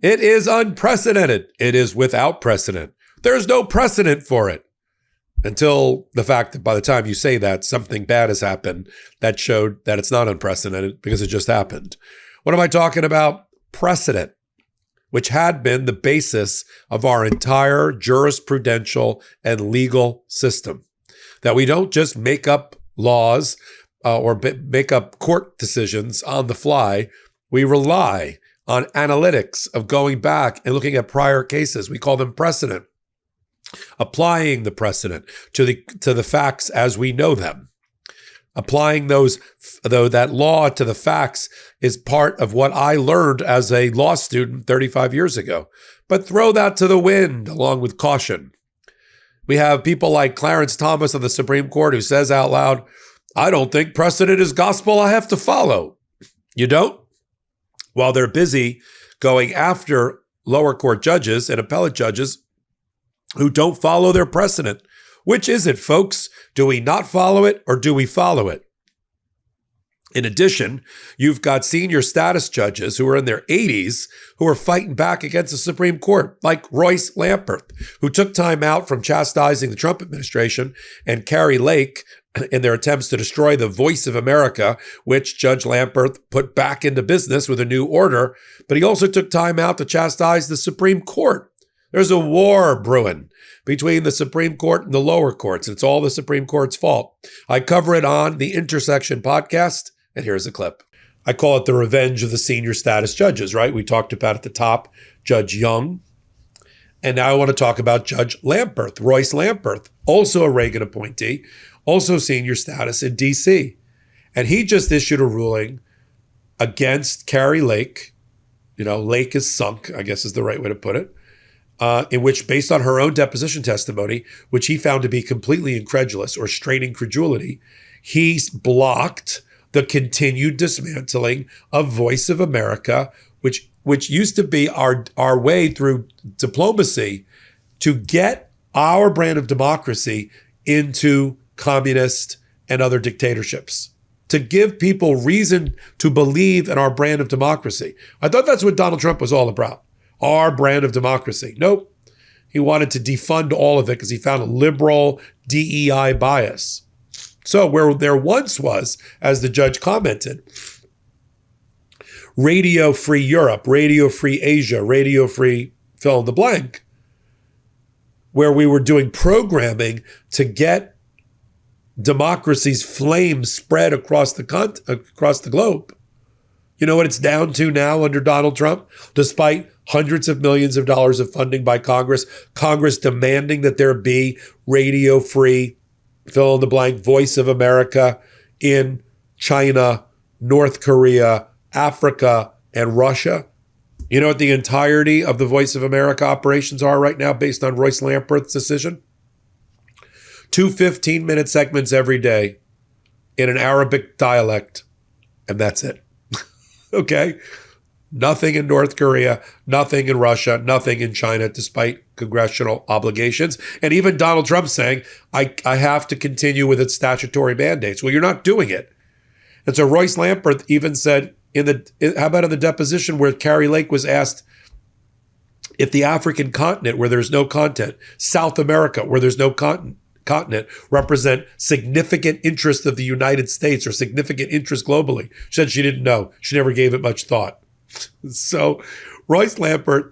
It is unprecedented. It is without precedent. There's no precedent for it. Until the fact that by the time you say that, something bad has happened that showed that it's not unprecedented because it just happened. What am I talking about? Precedent, which had been the basis of our entire jurisprudential and legal system. That we don't just make up laws or make up court decisions on the fly. We rely on analytics of going back and looking at prior cases. We call them precedent. Applying the precedent to the facts as we know them. Applying that law to the facts is part of what I learned as a law student 35 years ago. But throw that to the wind along with caution. We have people like Clarence Thomas of the Supreme Court who says out loud, I don't think precedent is gospel I have to follow. You don't? While they're busy going after lower court judges and appellate judges who don't follow their precedent. Which is it, folks? Do we not follow it or do we follow it? In addition, you've got senior status judges who are in their 80s who are fighting back against the Supreme Court, like Royce Lamberth, who took time out from chastising the Trump administration, and Kari Lake in their attempts to destroy the voice of America, which Judge Lamberth put back into business with a new order. But he also took time out to chastise the Supreme Court. There's a war brewing between the Supreme Court and the lower courts. It's all the Supreme Court's fault. I cover it on the Intersection podcast, and here's a clip. I call it the revenge of the senior status judges, right? We talked about at the top Judge Young, and now I want to talk about Judge Lamberth, Royce Lamberth, also a Reagan appointee, also senior status in D.C. And he just issued a ruling against Kari Lake. You know, Lake is sunk, I guess is the right way to put it. In which, based on her own deposition testimony, which he found to be completely incredulous or straining credulity, he's blocked the continued dismantling of Voice of America, which used to be our way through diplomacy to get our brand of democracy into communist and other dictatorships, to give people reason to believe in our brand of democracy. I thought that's what Donald Trump was all about. Our brand of democracy. Nope. He wanted to defund all of it because he found a liberal DEI bias. So where there once was, as the judge commented, Radio Free Europe, Radio Free Asia, Radio Free fill in the blank, where we were doing programming to get democracy's flame spread across the globe. You know what it's down to now under Donald Trump? Despite hundreds of millions of dollars of funding by Congress demanding that there be Radio Free, fill in the blank, Voice of America in China, North Korea, Africa, and Russia. You know what the entirety of the Voice of America operations are right now based on Royce Lamberth's decision? 2 15-minute segments every day in an Arabic dialect, and that's it. Okay? Nothing in North Korea, nothing in Russia, nothing in China, despite congressional obligations. And even Donald Trump saying, I have to continue with its statutory mandates. Well, you're not doing it. And so Royce Lamberth even said, how about in the deposition where Kari Lake was asked if the African continent, where there's no content, South America, where there's no continent, represent significant interest of the United States or significant interest globally. She said she didn't know. She never gave it much thought. So Royce Lamberth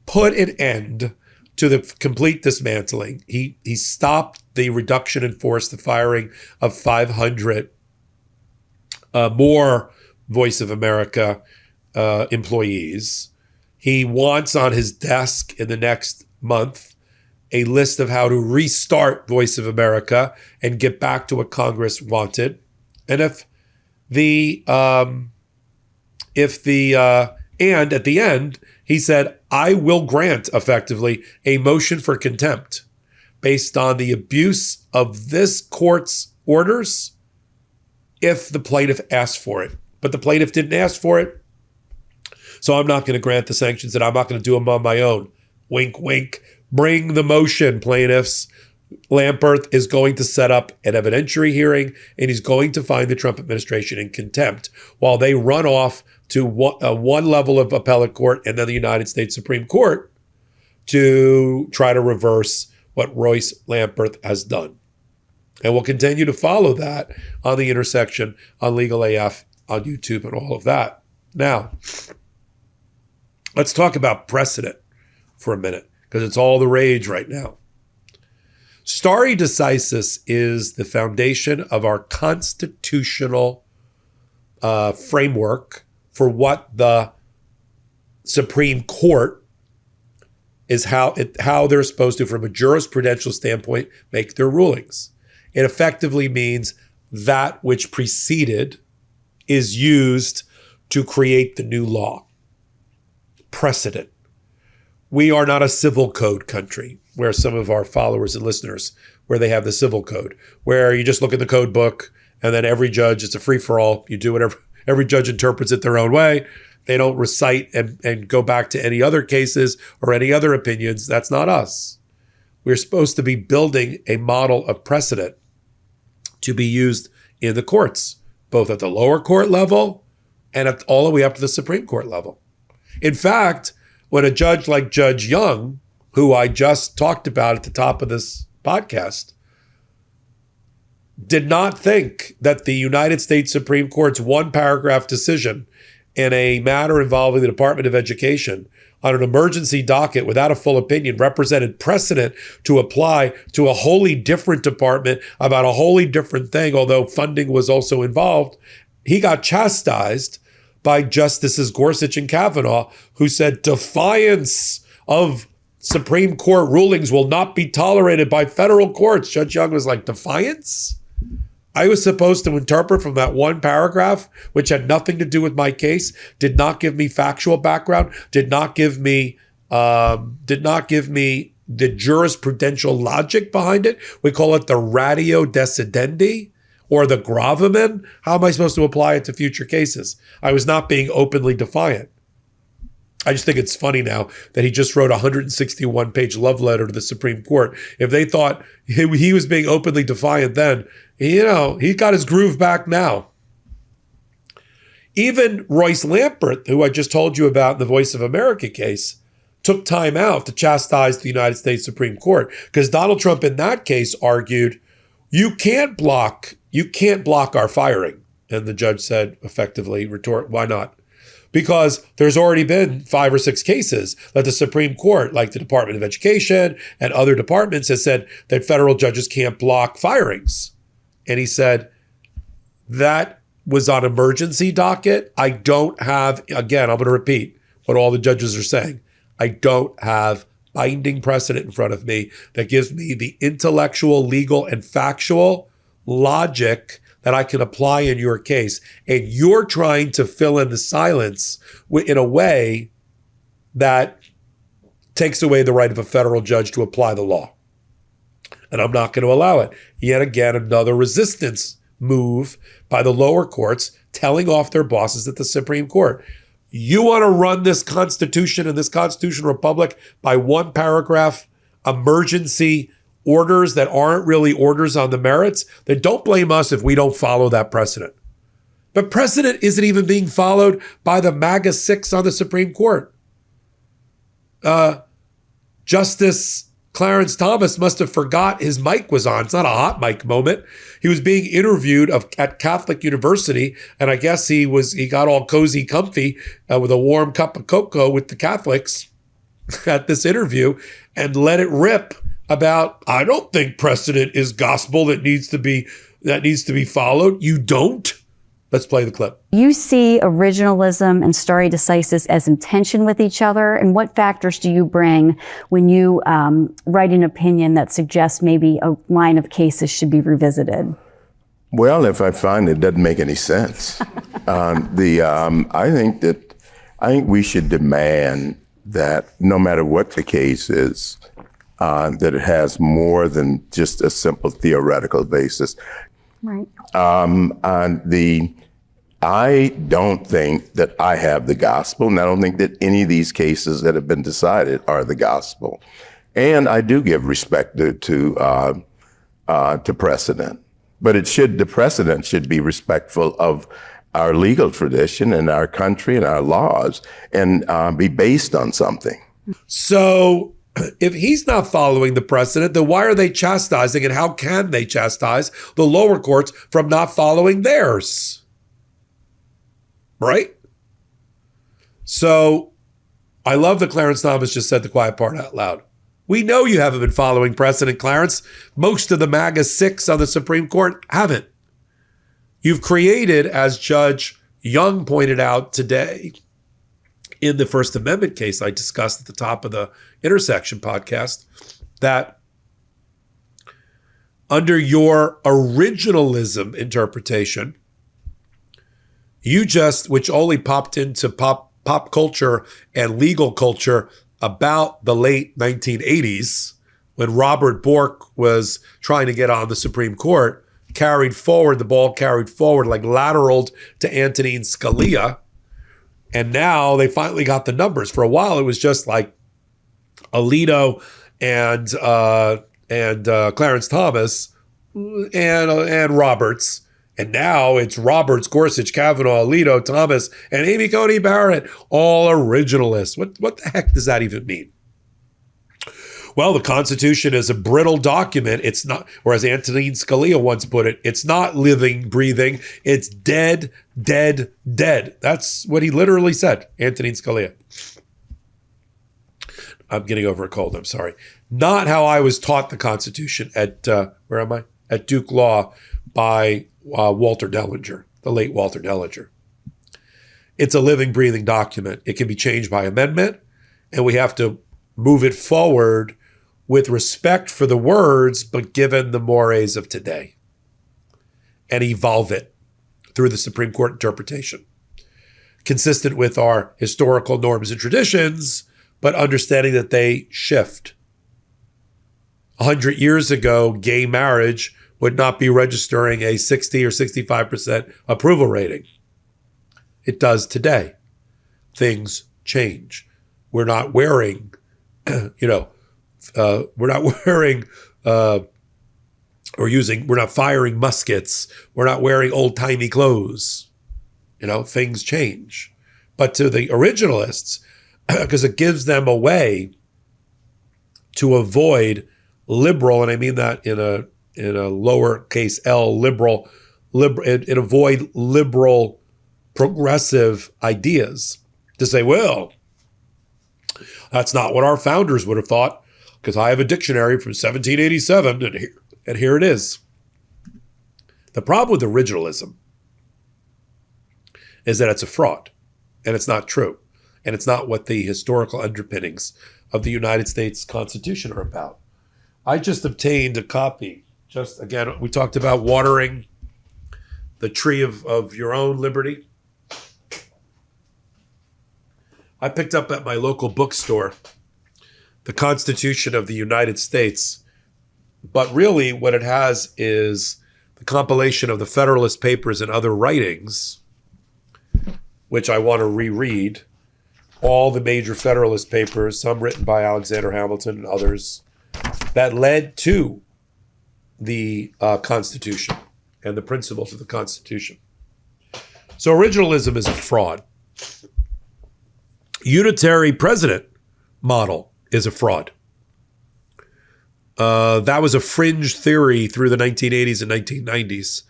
put an end to the complete dismantling. He stopped the reduction in force, the firing of 500 more Voice of America employees. He wants on his desk in the next month a list of how to restart Voice of America and get back to what Congress wanted. And and at the end, he said, I will grant effectively a motion for contempt based on the abuse of this court's orders if the plaintiff asked for it. But the plaintiff didn't ask for it. So I'm not going to grant the sanctions and I'm not going to do them on my own. Wink, wink. Bring the motion, plaintiffs. Lamberth is going to set up an evidentiary hearing and he's going to find the Trump administration in contempt while they run off to one level of appellate court and then the United States Supreme Court to try to reverse what Royce Lamberth has done. And we'll continue to follow that on The Intersection, on Legal AF, on YouTube, and all of that. Now, let's talk about precedent for a minute, because it's all the rage right now. Stare decisis is the foundation of our constitutional framework for what the Supreme Court is, how they're supposed to, from a jurisprudential standpoint, make their rulings. It effectively means that which preceded is used to create the new law. Precedent. We are not a civil code country, where some of our followers and listeners, where they have the civil code, where you just look at the code book and then every judge, it's a free-for-all. You do whatever, every judge interprets it their own way. They don't recite and go back to any other cases or any other opinions. That's not us. We're supposed to be building a model of precedent to be used in the courts, both at the lower court level and at all the way up to the Supreme Court level. In fact, when a judge like Judge Young, who I just talked about at the top of this podcast, did not think that the United States Supreme Court's one-paragraph decision in a matter involving the Department of Education on an emergency docket without a full opinion represented precedent to apply to a wholly different department about a wholly different thing, although funding was also involved, he got chastised by Justices Gorsuch and Kavanaugh, who said defiance of Supreme Court rulings will not be tolerated by federal courts. Judge Young was like, defiance? I was supposed to interpret from that one paragraph, which had nothing to do with my case, did not give me factual background, did not give me the jurisprudential logic behind it. We call it the ratio decidendi or the gravamen. How am I supposed to apply it to future cases? I was not being openly defiant. I just think it's funny now that he just wrote a 161-page love letter to the Supreme Court. If they thought he was being openly defiant then, he got his groove back now. Even Royce Lamberth, who I just told you about in the Voice of America case, took time out to chastise the United States Supreme Court, because Donald Trump in that case argued, you can't block our firing. And the judge said, effectively, why not? Because there's already been 5 or 6 cases that the Supreme Court, like the Department of Education and other departments, has said that federal judges can't block firings. And he said, that was on emergency docket. I don't have, again, I'm going to repeat what all the judges are saying. I don't have binding precedent in front of me that gives me the intellectual, legal, and factual logic that I can apply in your case. And you're trying to fill in the silence in a way that takes away the right of a federal judge to apply the law. And I'm not going to allow it. Yet again, another resistance move by the lower courts telling off their bosses at the Supreme Court. You want to run this Constitution and this constitutional republic by one paragraph emergency orders that aren't really orders on the merits, then don't blame us if we don't follow that precedent. But precedent isn't even being followed by the MAGA 6 on the Supreme Court. Justice Clarence Thomas must have forgot his mic was on. It's not a hot mic moment. He was being interviewed at Catholic University, and I guess he got all cozy, comfy with a warm cup of cocoa with the Catholics at this interview and let it rip about, I don't think precedent is gospel that needs to be followed. You don't? Let's play the clip. You see originalism and stare decisis as in tension with each other, and what factors do you bring when you write an opinion that suggests maybe a line of cases should be revisited? Well, if I find it doesn't make any sense, I think we should demand that no matter what the case is, that it has more than just a simple theoretical basis. Right. I don't think that I have the gospel, and I don't think that any of these cases that have been decided are the gospel. And I do give respect to precedent, but the precedent should be respectful of our legal tradition and our country and our laws and be based on something. So if he's not following the precedent, then why are they chastising, and how can they chastise the lower courts from not following theirs? Right? So I love that Clarence Thomas just said the quiet part out loud. We know you haven't been following precedent, Clarence. Most of the MAGA 6 on the Supreme Court haven't. You've created, as Judge Young pointed out today in the First Amendment case I discussed at the top of the Intersection podcast, that under your originalism interpretation, you just, which only popped into pop culture and legal culture about the late 1980s, when Robert Bork was trying to get on the Supreme Court, the ball carried forward, like lateraled to Antonin Scalia. And now they finally got the numbers. For a while, it was just like Alito and Clarence Thomas and Roberts. And now it's Roberts, Gorsuch, Kavanaugh, Alito, Thomas, and Amy Coney Barrett, all originalists. What the heck does that even mean? Well, the Constitution is a brittle document. It's not, or as Antonin Scalia once put it, it's not living, breathing. It's dead, dead, dead. That's what he literally said, Antonin Scalia. I'm getting over a cold, I'm sorry. Not how I was taught the Constitution at, where am I? At Duke Law by Walter Dellinger, the late Walter Dellinger. It's a living, breathing document. It can be changed by amendment, and we have to move it forward with respect for the words, but given the mores of today, and evolve it through the Supreme Court interpretation, consistent with our historical norms and traditions, but understanding that they shift. 100 years ago, gay marriage would not be registering a 60 or 65% approval rating. It does today. Things change. We're not wearing, we're not firing muskets. We're not wearing old-timey clothes. Things change. But to the originalists, because it gives them a way to avoid liberal, and I mean that in a lowercase l, liberal, and avoid liberal progressive ideas, to say, well, that's not what our founders would have thought, because I have a dictionary from 1787, and here it is. The problem with originalism is that it's a fraud, and it's not true, and it's not what the historical underpinnings of the United States Constitution are about. I just obtained a copy. Just again, we talked about watering the tree of your own liberty. I picked up at my local bookstore the Constitution of the United States, but really what it has is the compilation of the Federalist Papers and other writings, which I want to reread, all the major Federalist Papers, some written by Alexander Hamilton and others, that led to the Constitution and the principles of the Constitution. So originalism is a fraud. Unitary president model is a fraud. That was a fringe theory through the 1980s and 1990s,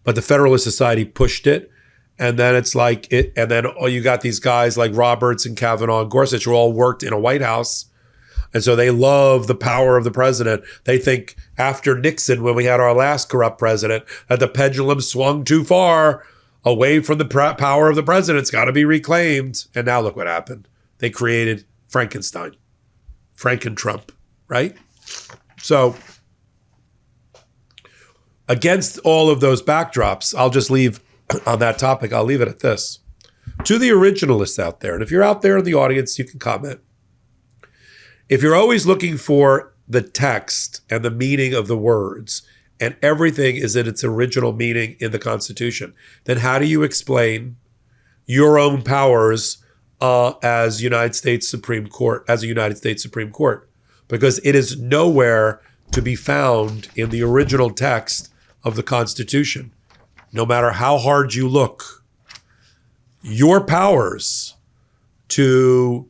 but the Federalist Society pushed it, and then you got these guys like Roberts and Kavanaugh and Gorsuch who all worked in a White House, and so they love the power of the president. They think after Nixon, when we had our last corrupt president, that the pendulum swung too far away from the power of the president. It's got to be reclaimed. And now look what happened. They created Frankenstein, Franken-Trump, right? So against all of those backdrops, I'll just leave on that topic. I'll leave it at this. To the originalists out there, and if you're out there in the audience, you can comment. If you're always looking for the text and the meaning of the words, and everything is in its original meaning in the Constitution, then how do you explain your own powers as a United States Supreme Court? Because it is nowhere to be found in the original text of the Constitution. No matter how hard you look, your powers to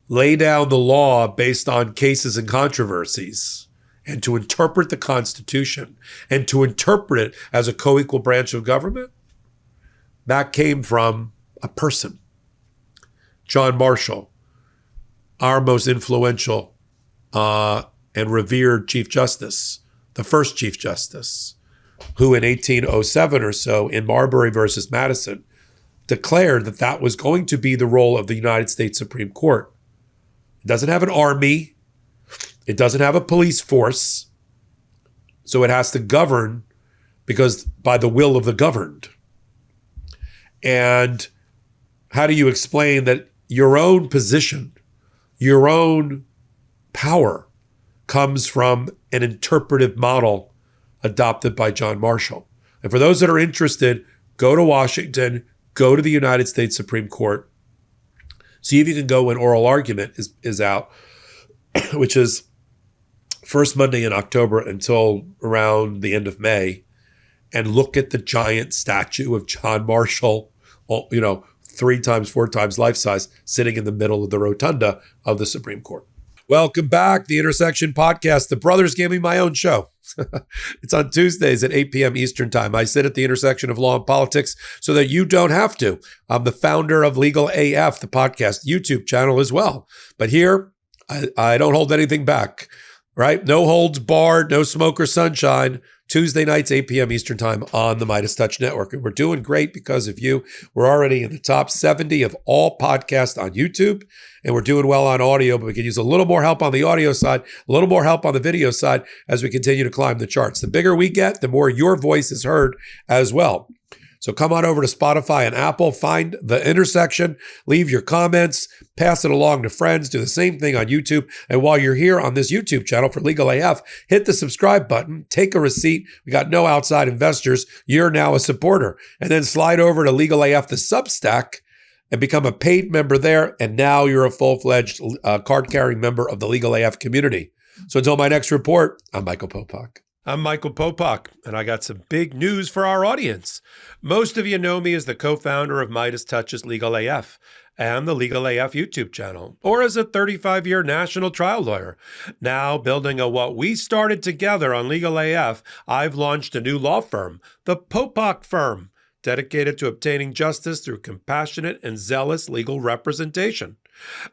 lay down the law based on cases and controversies and to interpret the Constitution and to interpret it as a co-equal branch of government, that came from a person, John Marshall, our most influential and revered Chief Justice, the first Chief Justice, who in 1807 or so in Marbury versus Madison declared that that was going to be the role of the United States Supreme Court. It doesn't have an army. It doesn't have a police force. So it has to govern because by the will of the governed. And how do you explain that your own position, your own power comes from an interpretive model adopted by John Marshall? And for those that are interested, go to Washington, go to the United States Supreme Court, see if you can go when oral argument is out, which is first Monday in October until around the end of May, and look at the giant statue of John Marshall, 3 times, 4 times life size, sitting in the middle of the rotunda of the Supreme Court. Welcome back, the Intersection Podcast. The brothers gave me my own show. It's on Tuesdays at 8 p.m. Eastern Time. I sit at the intersection of law and politics so that you don't have to. I'm the founder of Legal AF, the podcast YouTube channel as well. But here, I don't hold anything back, right? No holds barred, no smoke or sunshine. Tuesday nights, 8 p.m. Eastern Time on the Midas Touch Network. And we're doing great because of you. We're already in the top 70 of all podcasts on YouTube, and we're doing well on audio, but we can use a little more help on the audio side, a little more help on the video side as we continue to climb the charts. The bigger we get, the more your voice is heard as well. So come on over to Spotify and Apple, find The Intersection, leave your comments, pass it along to friends, do the same thing on YouTube. And while you're here on this YouTube channel for Legal AF, hit the subscribe button, take a receipt. We got no outside investors. You're now a supporter. And then slide over to Legal AF, the Substack, and become a paid member there. And now you're a full-fledged card-carrying member of the Legal AF community. So until my next report, I'm Michael Popok. I'm Michael Popok, and I got some big news for our audience. Most of you know me as the co-founder of Midas Touch's Legal AF and the Legal AF YouTube channel, or as a 35-year national trial lawyer. Now, building on what we started together on Legal AF, I've launched a new law firm, the Popok Firm, dedicated to obtaining justice through compassionate and zealous legal representation.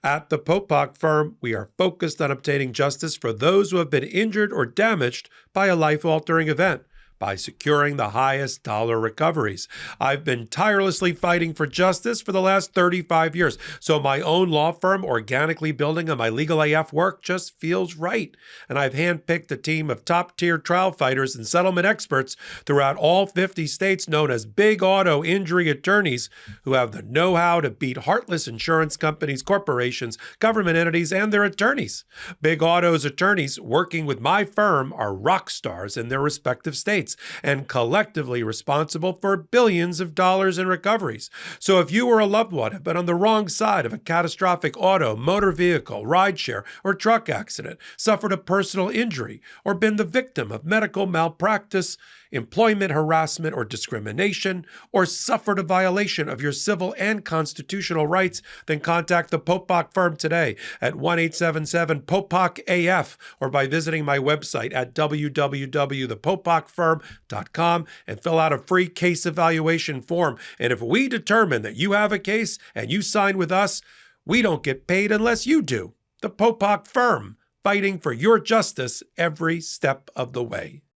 At the Popok Firm, we are focused on obtaining justice for those who have been injured or damaged by a life-altering event by securing the highest dollar recoveries. I've been tirelessly fighting for justice for the last 35 years, so my own law firm organically building on my Legal AF work just feels right. And I've handpicked a team of top-tier trial fighters and settlement experts throughout all 50 states known as big auto injury attorneys who have the know-how to beat heartless insurance companies, corporations, government entities, and their attorneys. Big Auto's attorneys working with my firm are rock stars in their respective states and collectively responsible for billions of dollars in recoveries. So if you or a loved one have been on the wrong side of a catastrophic auto, motor vehicle, rideshare, or truck accident, suffered a personal injury, or been the victim of medical malpractice, employment harassment or discrimination, or suffered a violation of your civil and constitutional rights, then contact the Popok Firm today at 1-877-POPOK-AF or by visiting my website at www.thepopokfirm.com and fill out a free case evaluation form. And if we determine that you have a case and you sign with us, we don't get paid unless you do. The Popok Firm, fighting for your justice every step of the way.